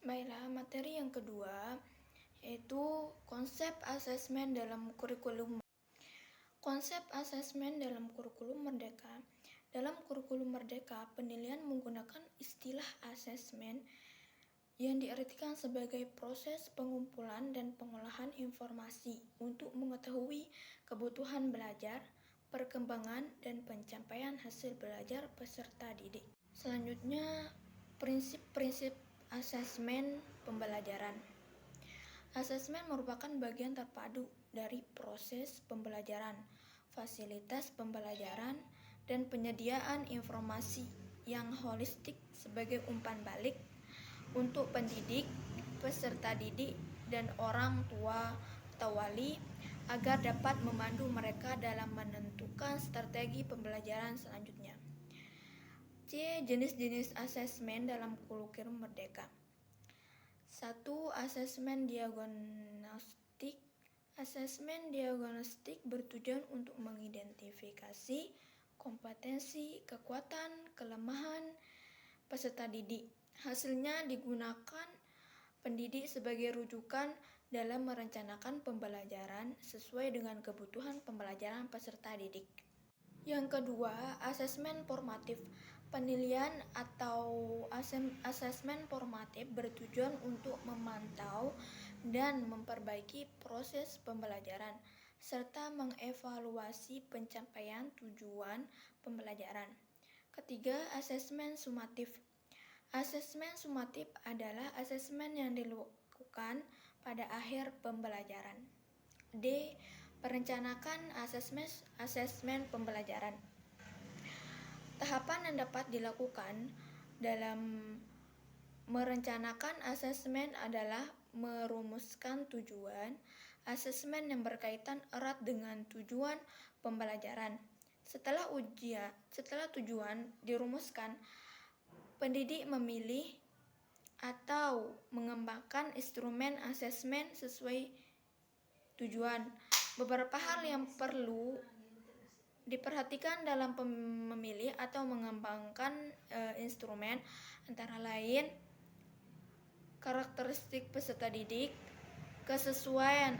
Baiklah, materi yang kedua yaitu konsep asesmen dalam kurikulum. Konsep asesmen dalam kurikulum merdeka. Dalam kurikulum merdeka, penilaian menggunakan istilah asesmen yang diartikan sebagai proses pengumpulan dan pengolahan informasi untuk mengetahui kebutuhan belajar, perkembangan, dan pencapaian hasil belajar peserta didik. Selanjutnya, prinsip-prinsip asesmen pembelajaran. Asesmen merupakan bagian terpadu dari proses pembelajaran, fasilitas pembelajaran, dan penyediaan informasi yang holistik sebagai umpan balik untuk pendidik, peserta didik, dan orang tua atau wali agar dapat memandu mereka dalam menentukan strategi pembelajaran selanjutnya. C. Jenis-jenis asesmen dalam kurikulum merdeka. 1. Asesmen diagnostik. Asesmen diagnostik bertujuan untuk mengidentifikasi kompetensi, kekuatan, kelemahan peserta didik. Hasilnya digunakan pendidik sebagai rujukan dalam merencanakan pembelajaran sesuai dengan kebutuhan pembelajaran peserta didik. Yang kedua, asesmen formatif. Penilaian atau asesmen formatif bertujuan untuk memantau dan memperbaiki proses pembelajaran serta mengevaluasi pencapaian tujuan pembelajaran. Ketiga, asesmen sumatif. Asesmen sumatif adalah asesmen yang dilakukan pada akhir pembelajaran. D. Perencanaan asesmen pembelajaran. Tahapan yang dapat dilakukan dalam merencanakan asesmen adalah merumuskan tujuan asesmen yang berkaitan erat dengan tujuan pembelajaran. Setelah tujuan dirumuskan, pendidik memilih atau mengembangkan instrumen asesmen sesuai tujuan. Beberapa hal yang perlu diperhatikan dalam memilih atau mengembangkan instrumen antara lain karakteristik peserta didik, kesesuaian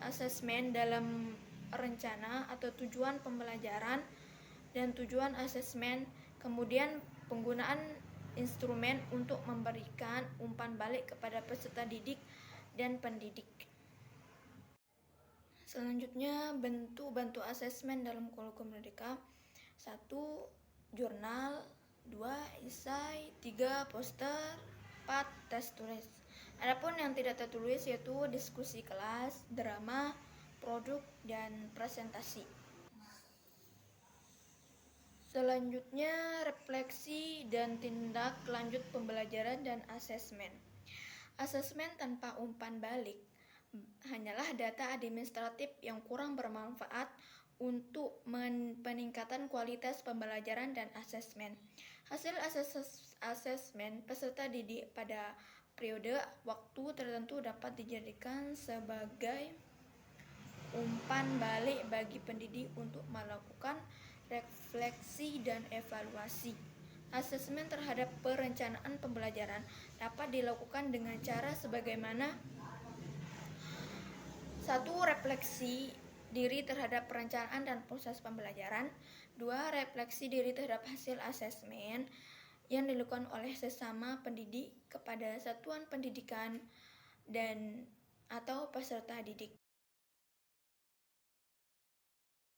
asesmen dalam rencana atau tujuan pembelajaran dan tujuan asesmen, kemudian penggunaan instrumen untuk memberikan umpan balik kepada peserta didik dan pendidik. Selanjutnya, bentuk asesmen dalam kurikulum merdeka. 1. Jurnal. 2. Esai. 3. Poster. 4. Tes tulis. Adapun yang tidak tertulis yaitu diskusi kelas, drama, produk, dan presentasi. Selanjutnya, refleksi dan tindak lanjut pembelajaran dan asesmen. Asesmen tanpa umpan balik hanyalah data administratif yang kurang bermanfaat untuk peningkatan kualitas pembelajaran dan asesmen. Hasil asesmen peserta didik pada periode waktu tertentu dapat dijadikan sebagai umpan balik bagi pendidik untuk melakukan refleksi dan evaluasi. Asesmen terhadap perencanaan pembelajaran dapat dilakukan dengan cara sebagaimana: 1. Refleksi diri terhadap perencanaan dan proses pembelajaran. 2. Refleksi diri terhadap hasil asesmen yang dilakukan oleh sesama pendidik kepada satuan pendidikan dan atau peserta didik.